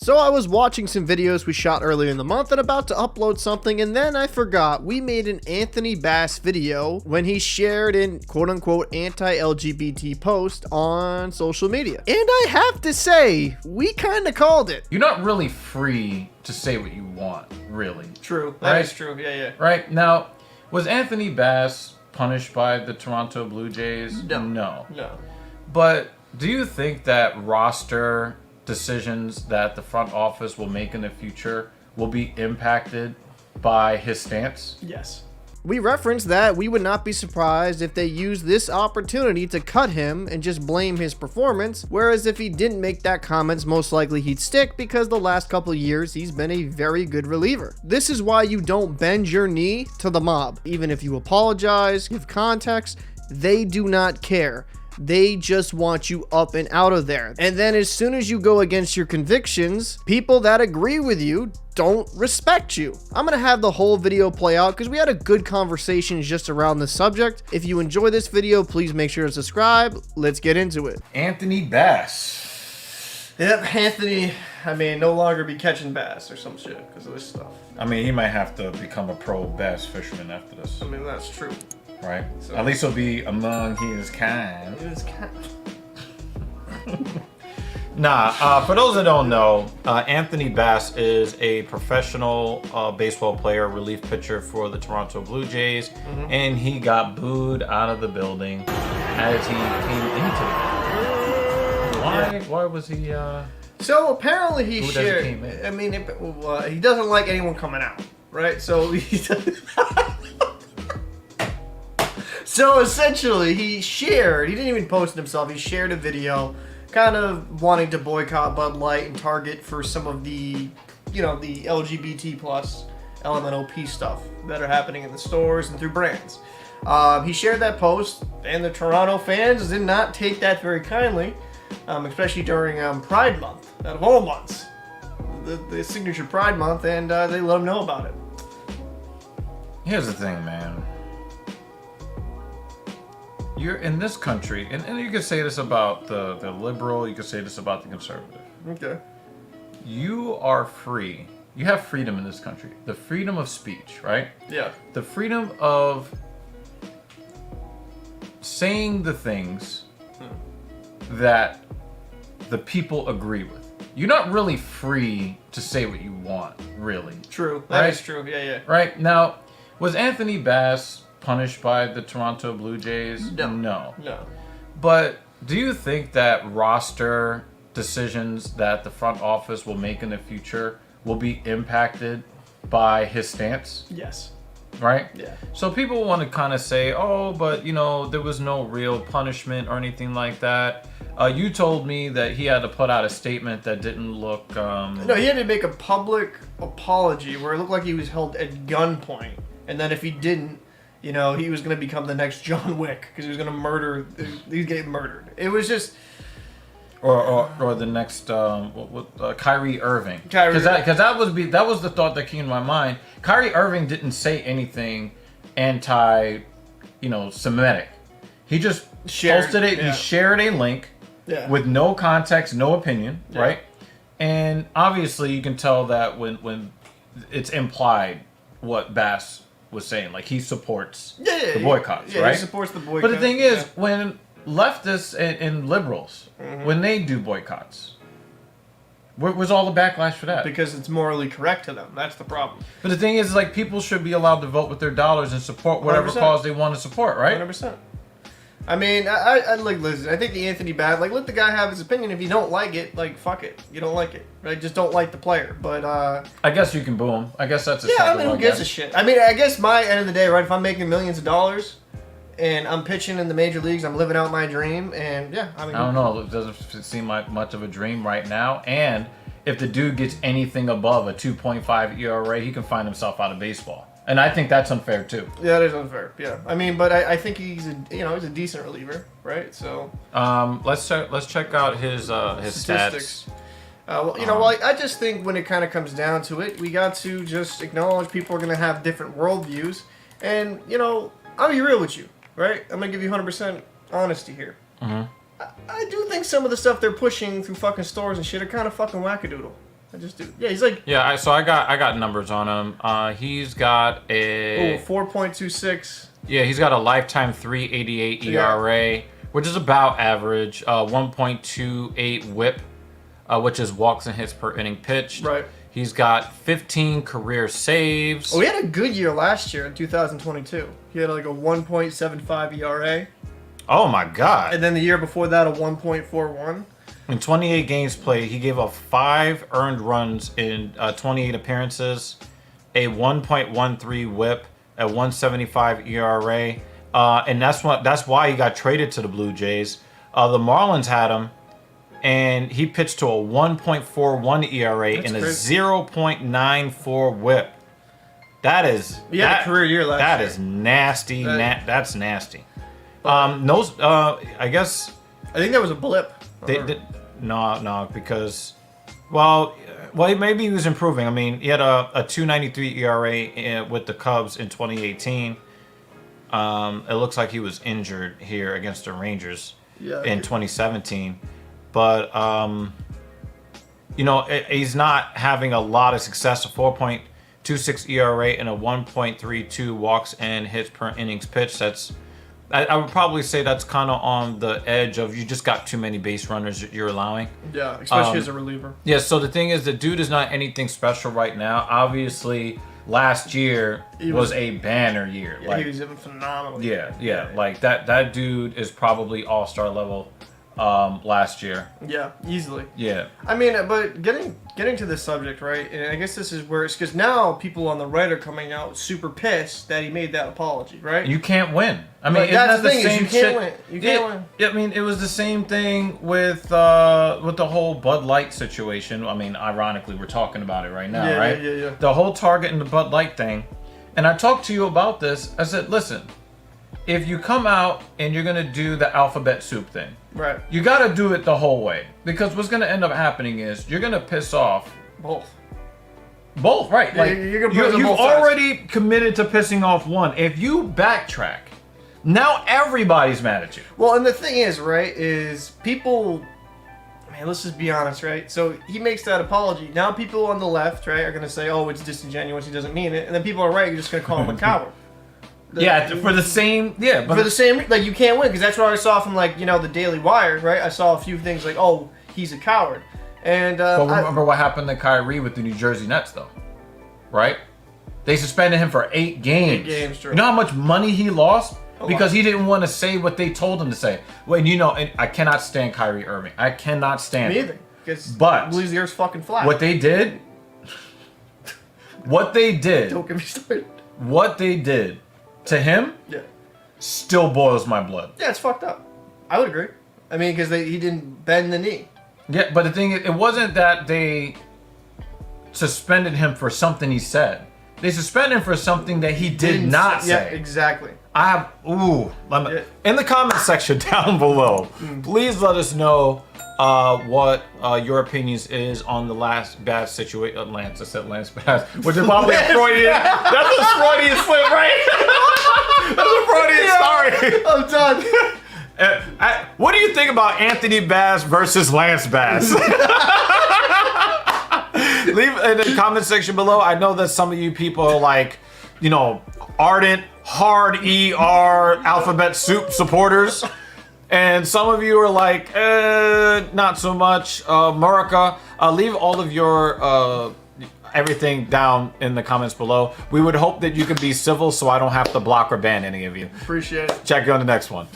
So I was watching some videos we shot earlier in the month and about to upload something, and then I forgot we made an Anthony Bass video when he shared an quote-unquote anti-LGBT post on social media. And I have to say, we kind of called it. You're not really free to say what you want, really. True. That is true. Yeah. Right? Now, was Anthony Bass punished by the Toronto Blue Jays? No. But do you think that roster decisions that the front office will make in the future will be impacted by his stance? Yes. We referenced that we would not be surprised if they used this opportunity to cut him and just blame his performance, whereas if he didn't make that comment, most likely he'd stick because the last couple of years he's been a very good reliever. This is why you don't bend your knee to the mob. Even if you apologize, give context, they do not care. They just want you up and out of there. And then as soon as you go against your convictions, people that agree with you don't respect you. I'm gonna have the whole video play out because we had a good conversation just around this subject. If you enjoy this video, please make sure to subscribe. Let's get into it. Anthony Bass. Yep, Anthony, no longer be catching bass or some shit because of this stuff. He might have to become a pro bass fisherman after this. That's true. Right? So, at least he'll be among his kind. For those that don't know, Anthony Bass is a professional baseball player, relief pitcher for the Toronto Blue Jays, and he got booed out of the building as he came into it. Why was he... So apparently he shared... he doesn't like anyone coming out, right? So he So essentially, he didn't even post it himself, he shared a video kind of wanting to boycott Bud Light and Target for some of the, the LGBT plus LMNOP stuff that are happening in the stores and through brands. He shared that post, and the Toronto fans did not take that very kindly, especially during Pride Month, out of all months, the signature Pride Month, and they let him know about it. Here's the thing, man. You're in this country, and you could say this about the liberal, you could say this about the conservative. Okay. You are free. You have freedom in this country. The freedom of speech, right? Yeah. The freedom of saying the things that the people agree with. You're not really free to say what you want, really. True. That is true. Yeah. Right? Now, was Anthony Bass punished by the Toronto Blue Jays? No. But do you think that roster decisions that the front office will make in the future will be impacted by his stance? Yes. Right? Yeah. So people want to kind of say, oh, but there was no real punishment or anything like that. You told me that he had to put out a statement that didn't look... No, he had to make a public apology where it looked like he was held at gunpoint. And then if he didn't, he was going to become the next John Wick because he was going to murder. He was getting murdered. It was just, or the next Kyrie Irving. Because that was the thought that came to my mind. Kyrie Irving didn't say anything anti-Semitic. He just posted it. Yeah. He shared a link with no context, no opinion, right? And obviously, you can tell that when it's implied what Bass was saying, like he supports the boycotts, right? He supports the boycott. But the thing is, when leftists and liberals, when they do boycotts, where's all the backlash for that? Because it's morally correct to them. That's the problem. But the thing is, people should be allowed to vote with their dollars and support whatever 100%. Cause they want to support, right? 100%. I listen, I think the Anthony Bass, let the guy have his opinion. If you don't like it, fuck it. You don't like it, right? Just don't like the player. But, I guess you can boo him. I guess that's a who gives a shit? I guess my end of the day, right, if I'm making millions of dollars and I'm pitching in the major leagues, I'm living out my dream, and I don't know. It doesn't seem like much of a dream right now, and if the dude gets anything above a 2.5 ERA, he can find himself out of baseball. And I think that's unfair too. Yeah, it is unfair. Yeah, but I think he's a decent reliever, right? So let's check out his statistics. I just think when it kind of comes down to it, we got to just acknowledge people are going to have different worldviews, and I'll be real with you, right? I'm gonna give you 100% honesty here. I do think some of the stuff they're pushing through fucking stores and shit are kind of fucking wackadoodle. I just do. Yeah, he's like. Yeah, so I got numbers on him. He's got a 4.26. Yeah, he's got a lifetime 3.88 ERA, which is about average. 1.28 WHIP, which is walks and hits per inning pitched. Right. He's got 15 career saves. Oh, he had a good year last year in 2022. He had like a 1.75 ERA. Oh my God! And then the year before that, a 1.41. In 28 games played, he gave up 5 earned runs in 28 appearances, a 1.13 WHIP, a 1.75 ERA, and that's why he got traded to the Blue Jays. The Marlins had him, and he pitched to a 1.41 ERA and a 0.94 WHIP. That is a career year last year. That is nasty. That's nasty. I guess I think that was a blip. No, because maybe he was improving. I mean, he had a 2.93 ERA with the Cubs in 2018. It looks like he was injured here against the Rangers in 2017. But he's not having a lot of success. A 4.26 ERA and a 1.32 walks and hits per innings pitched. I would probably say that's kind of on the edge of you just got too many base runners you're allowing. Yeah, especially as a reliever. Yeah, so the thing is, the dude is not anything special right now. Obviously, last year was a banner year. Yeah, he was even phenomenal. Yeah. Like that dude is probably all-star level last year. Yeah, easily. Yeah. I mean, but getting to this subject, right? And I guess this is where it's because now people on the right are coming out super pissed that he made that apology, right? You can't win. I mean, that's the thing same is you can't shit? win. You can't win. Yeah, I mean, it was the same thing with the whole Bud Light situation. I mean, ironically, we're talking about it right now, right? Yeah. The whole Target and the Bud Light thing. And I talked to you about this. I said, listen, if you come out and you're going to do the alphabet soup thing, right, you got to do it the whole way. Because what's going to end up happening is you're going to piss off both, right? Yeah, like you've already committed to pissing off one. If you backtrack, now everybody's mad at you. Well, and the thing is, right, is people, man, let's just be honest, right? So he makes that apology. Now people on the left, right, are going to say, oh, it's disingenuous, he doesn't mean it. And then people are right, you're just going to call him a coward. For the same, like, you can't win, because that's what I saw from, like, the Daily Wire, right? I saw a few things like, oh, he's a coward. And but remember what happened to Kyrie with the New Jersey Nets, though, right? They suspended him for 8 games. 8 games, true. You know how much money he lost because he didn't want to say what they told him to say. Well, and I cannot stand Kyrie Irving. I cannot stand me him. either, because But believes the earth's fucking flat. What they did. Don't get me started. What they did to him, still boils my blood. Yeah, it's fucked up. I would agree. I mean, because he didn't bend the knee. Yeah, but the thing is, it wasn't that they suspended him for something he said. They suspended him for something that he did not say. Yeah, exactly. In the comment section down below, please let us know what your opinions is on the last bad situation. Lance, I said Lance Bass, which is probably a Freudian. That's a Freudian slip, right? That's a Freudian story. I'm done. What do you think about Anthony Bass versus Lance Bass? Leave in the comment section below. I know that some of you people are like, ardent, hard ER alphabet soup supporters. And some of you are like, not so much. Murica, leave all of your everything down in the comments below. We would hope that you can be civil so I don't have to block or ban any of you. Appreciate it. Check you on the next one.